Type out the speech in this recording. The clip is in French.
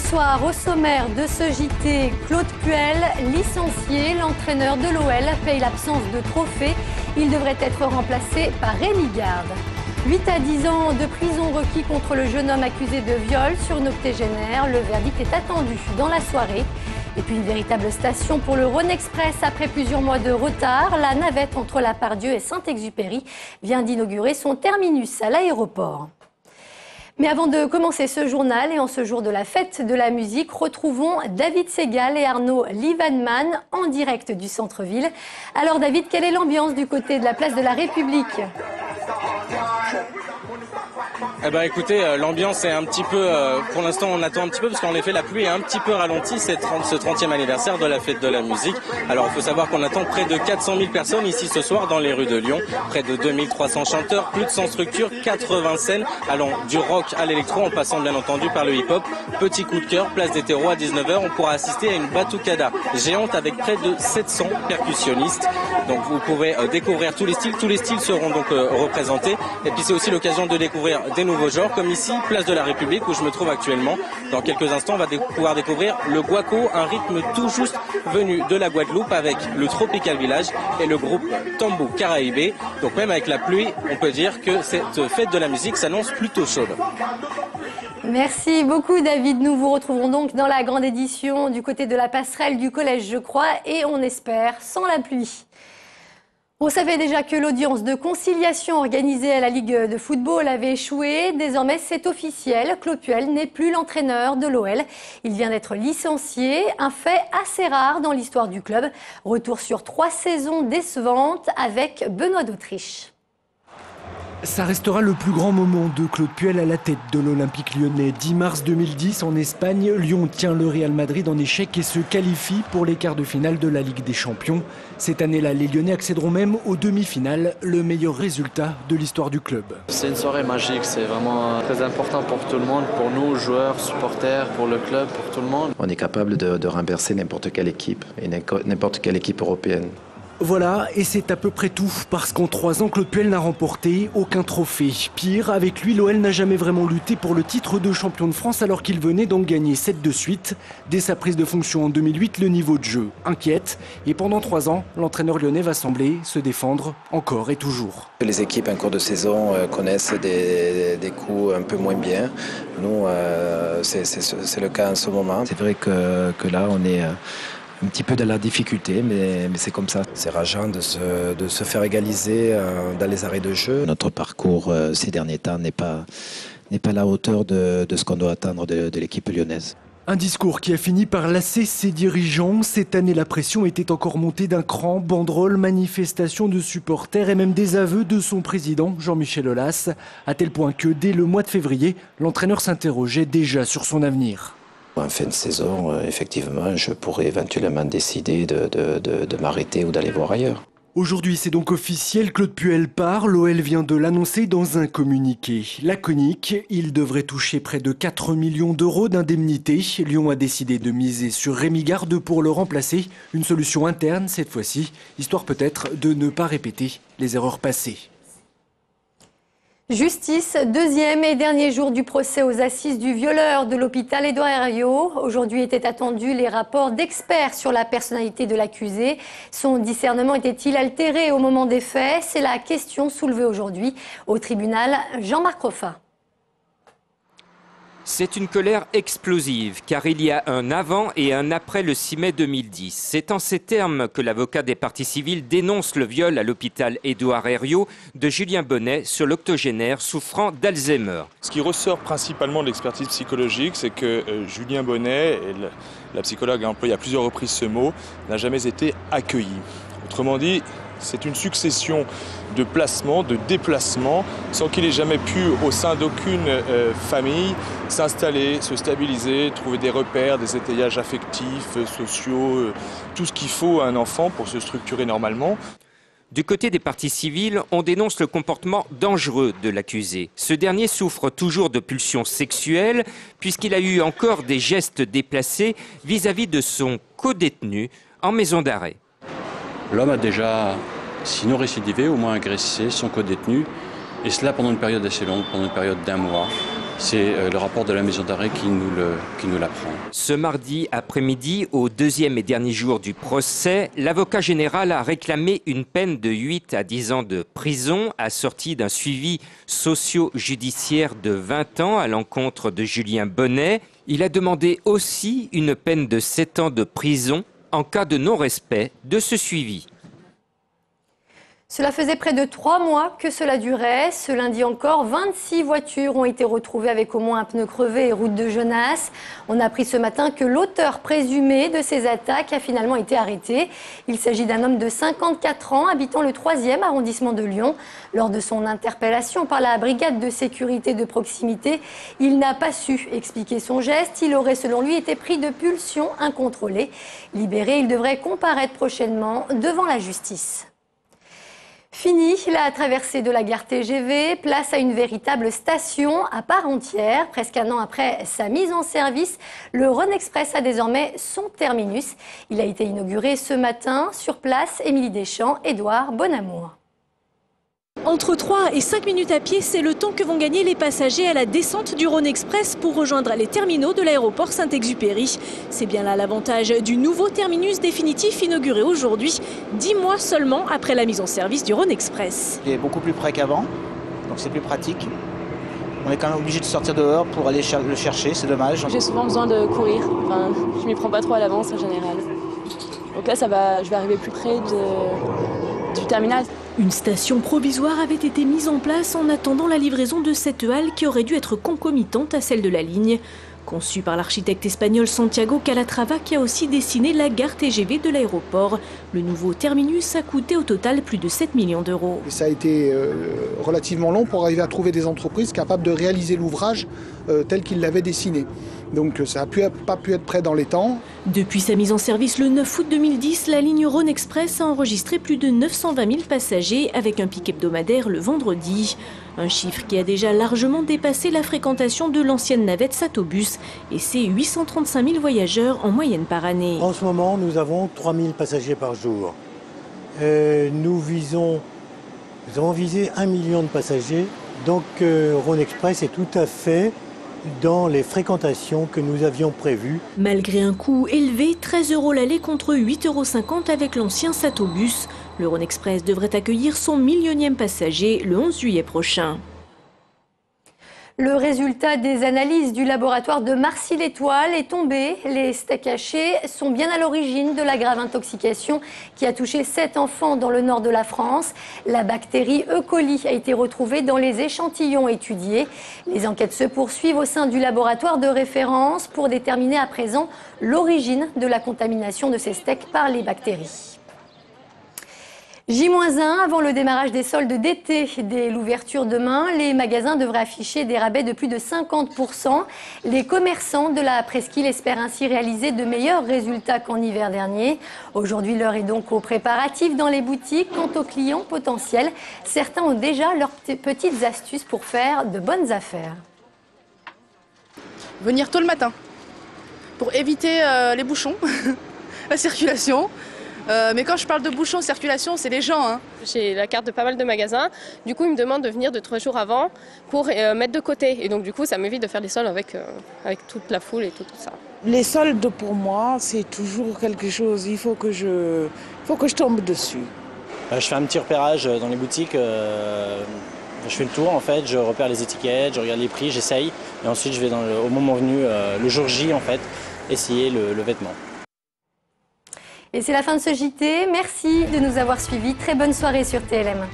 Bonsoir. Au sommaire de ce JT, Claude Puel, licencié, l'entraîneur de l'OL paye l'absence de trophée. Il devrait être remplacé par Rémi Garde. 8 à 10 ans de prison requis contre le jeune homme accusé de viol sur une octogénaire. Le verdict est attendu dans la soirée. Et puis une véritable station pour le Rhône Express. Après plusieurs mois de retard, la navette entre La Part-Dieu et Saint-Exupéry vient d'inaugurer son terminus à l'aéroport. Mais avant de commencer ce journal et en ce jour de la fête de la musique, retrouvons David Segal et Arnaud Lievenman en direct du centre-ville. Alors David, quelle est l'ambiance du côté de la place de la République ? Eh ben écoutez, l'ambiance est un petit peu, pour l'instant on attend un petit peu parce qu'en effet la pluie est un petit peu ralentie, c'est ce 30e anniversaire de la fête de la musique. Alors il faut savoir qu'on attend près de 400 000 personnes ici ce soir dans les rues de Lyon, près de 2300 chanteurs, plus de 100 structures, 80 scènes allant du rock à l'électro en passant bien entendu par le hip-hop. Petit coup de cœur, place des terreaux à 19h, on pourra assister à une batucada géante avec près de 700 percussionnistes. Donc vous pouvez découvrir tous les styles seront donc représentés. Et puis c'est aussi l'occasion de découvrir des nouveaux genres, comme ici, place de la République, où je me trouve actuellement. Dans quelques instants, on va pouvoir découvrir le guaco, un rythme tout juste venu de la Guadeloupe avec le Tropical Village et le groupe Tambo Caraïbé. Donc même avec la pluie, on peut dire que cette fête de la musique s'annonce plutôt chaude. Merci beaucoup David. Nous vous retrouverons donc dans la grande édition du côté de la passerelle du collège, je crois, et on espère sans la pluie. On savait déjà que l'audience de conciliation organisée à la Ligue de football avait échoué. Désormais, c'est officiel. Claude Puel n'est plus l'entraîneur de l'OL. Il vient d'être licencié, un fait assez rare dans l'histoire du club. Retour sur 3 saisons décevantes avec Benoît d'Autriche. Ça restera le plus grand moment de Claude Puel à la tête de l'Olympique lyonnais. 10 mars 2010 en Espagne, Lyon tient le Real Madrid en échec et se qualifie pour les quarts de finale de la Ligue des Champions. Cette année-là, les Lyonnais accéderont même aux demi-finales, le meilleur résultat de l'histoire du club. C'est une soirée magique, c'est vraiment très important pour tout le monde, pour nous, joueurs, supporters, pour le club, pour tout le monde. On est capable de renverser n'importe quelle équipe et n'importe quelle équipe européenne. Voilà, et c'est à peu près tout, parce qu'en 3 ans, Claude Puel n'a remporté aucun trophée. Pire, avec lui, l'OL n'a jamais vraiment lutté pour le titre de champion de France alors qu'il venait d'en gagner 7 de suite. Dès sa prise de fonction en 2008, le niveau de jeu inquiète. Et pendant 3 ans, l'entraîneur lyonnais va sembler se défendre encore et toujours. Les équipes en cours de saison connaissent des coups un peu moins bien. Nous, c'est le cas en ce moment. C'est vrai que là, on est un petit peu dans la difficulté, mais c'est comme ça. C'est rageant de se faire égaliser dans les arrêts de jeu. Notre parcours ces derniers temps n'est pas à la hauteur de ce qu'on doit attendre de l'équipe lyonnaise. Un discours qui a fini par lasser ses dirigeants. Cette année, la pression était encore montée d'un cran. Banderoles, manifestations de supporters et même des aveux de son président, Jean-Michel Aulas. À tel point que dès le mois de février, l'entraîneur s'interrogeait déjà sur son avenir. En fin de saison, effectivement, je pourrais éventuellement décider de m'arrêter ou d'aller voir ailleurs. Aujourd'hui, c'est donc officiel, Claude Puel part. L'OL vient de l'annoncer dans un communiqué. Laconique, il devrait toucher près de 4 millions d'euros d'indemnité. Lyon a décidé de miser sur Rémi Garde pour le remplacer. Une solution interne cette fois-ci, histoire peut-être de ne pas répéter les erreurs passées. Justice, 2e et dernier jour du procès aux assises du violeur de l'hôpital Édouard Herriot. Aujourd'hui étaient attendus les rapports d'experts sur la personnalité de l'accusé. Son discernement était-il altéré au moment des faits? C'est la question soulevée aujourd'hui au tribunal. Jean-Marc Roffa. C'est une colère explosive, car il y a un avant et un après le 6 mai 2010. C'est en ces termes que l'avocat des parties civiles dénonce le viol à l'hôpital Édouard Herriot de Julien Bonnet sur l'octogénaire souffrant d'Alzheimer. Ce qui ressort principalement de l'expertise psychologique, c'est que Julien Bonnet, et la psychologue a employé à plusieurs reprises ce mot, n'a jamais été accueilli. Autrement dit, c'est une succession de placements, de déplacements, sans qu'il ait jamais pu, au sein d'aucune famille, s'installer, se stabiliser, trouver des repères, des étayages affectifs, sociaux, tout ce qu'il faut à un enfant pour se structurer normalement. Du côté des parties civiles, on dénonce le comportement dangereux de l'accusé. Ce dernier souffre toujours de pulsions sexuelles, puisqu'il a eu encore des gestes déplacés vis-à-vis de son codétenu en maison d'arrêt. L'homme a déjà, sinon récidivé, au moins agressé son codétenu, et cela pendant une période assez longue, pendant une période d'1 mois. C'est le rapport de la maison d'arrêt qui nous l'apprend. Ce mardi après-midi, au deuxième et dernier jour du procès, l'avocat général a réclamé une peine de 8 à 10 ans de prison, assortie d'un suivi socio-judiciaire de 20 ans à l'encontre de Julien Bonnet. Il a demandé aussi une peine de 7 ans de prison en cas de non-respect de ce suivi. Cela faisait près de 3 mois que cela durait. Ce lundi encore, 26 voitures ont été retrouvées avec au moins un pneu crevé et route de Genasse. On a appris ce matin que l'auteur présumé de ces attaques a finalement été arrêté. Il s'agit d'un homme de 54 ans, habitant le 3e arrondissement de Lyon. Lors de son interpellation par la brigade de sécurité de proximité, il n'a pas su expliquer son geste. Il aurait, selon lui, été pris de pulsions incontrôlées. Libéré, il devrait comparaître prochainement devant la justice. Fini la traversée de la gare TGV, place à une véritable station à part entière. Presque un an après sa mise en service, le Rhône Express a désormais son terminus. Il a été inauguré ce matin. Sur place, Émilie Deschamps, Édouard Bonamour. Entre 3 et 5 minutes à pied, c'est le temps que vont gagner les passagers à la descente du Rhône Express pour rejoindre les terminaux de l'aéroport Saint-Exupéry. C'est bien là l'avantage du nouveau terminus définitif inauguré aujourd'hui, 10 mois seulement après la mise en service du Rhône Express. Il est beaucoup plus près qu'avant, donc c'est plus pratique. On est quand même obligé de sortir dehors pour aller le chercher, c'est dommage. J'ai souvent besoin de courir, enfin, je m'y prends pas trop à l'avance en général. Donc là, je vais arriver plus près du terminal. Une station provisoire avait été mise en place en attendant la livraison de cette halle qui aurait dû être concomitante à celle de la ligne. Conçue par l'architecte espagnol Santiago Calatrava qui a aussi dessiné la gare TGV de l'aéroport. Le nouveau terminus a coûté au total plus de 7 millions d'euros. Ça a été relativement long pour arriver à trouver des entreprises capables de réaliser l'ouvrage tel qu'il l'avait dessiné. Donc ça n'a pas pu être prêt dans les temps. Depuis sa mise en service le 9 août 2010, la ligne Rhône Express a enregistré plus de 920 000 passagers avec un pic hebdomadaire le vendredi. Un chiffre qui a déjà largement dépassé la fréquentation de l'ancienne navette Satobus et ses 835 000 voyageurs en moyenne par année. En ce moment, nous avons 3 000 passagers par jour. Nous avons visé 1 million de passagers. Donc Rhône Express est tout à fait dans les fréquentations que nous avions prévues. Malgré un coût élevé, 13 € l'aller contre 8,50 € avec l'ancien Satobus, le Rhône Express devrait accueillir son 1 000e passager le 11 juillet prochain. Le résultat des analyses du laboratoire de Marcy-l'Étoile est tombé. Les steaks hachés sont bien à l'origine de la grave intoxication qui a touché 7 enfants dans le nord de la France. La bactérie E. coli a été retrouvée dans les échantillons étudiés. Les enquêtes se poursuivent au sein du laboratoire de référence pour déterminer à présent l'origine de la contamination de ces steaks par les bactéries. J-1 avant le démarrage des soldes d'été. Dès l'ouverture demain, les magasins devraient afficher des rabais de plus de 50%. Les commerçants de la presqu'île espèrent ainsi réaliser de meilleurs résultats qu'en hiver dernier. Aujourd'hui, l'heure est donc aux préparatifs dans les boutiques. Quant aux clients potentiels, certains ont déjà leurs petites astuces pour faire de bonnes affaires. Venir tôt le matin pour éviter les bouchons, la circulation. Mais quand je parle de bouchons, circulation, c'est les gens. Hein. J'ai la carte de pas mal de magasins. Du coup, ils me demandent de venir 2-3 jours avant pour mettre de côté. Et donc, du coup, ça m'évite de faire des soldes avec toute la foule et tout ça. Les soldes, pour moi, c'est toujours quelque chose. Il faut que je tombe dessus. Je fais un petit repérage dans les boutiques. Je fais le tour, en fait. Je repère les étiquettes, je regarde les prix, j'essaye. Et ensuite, je vais au moment venu, le jour J, en fait, essayer le vêtement. Et c'est la fin de ce JT. Merci de nous avoir suivis. Très bonne soirée sur TLM.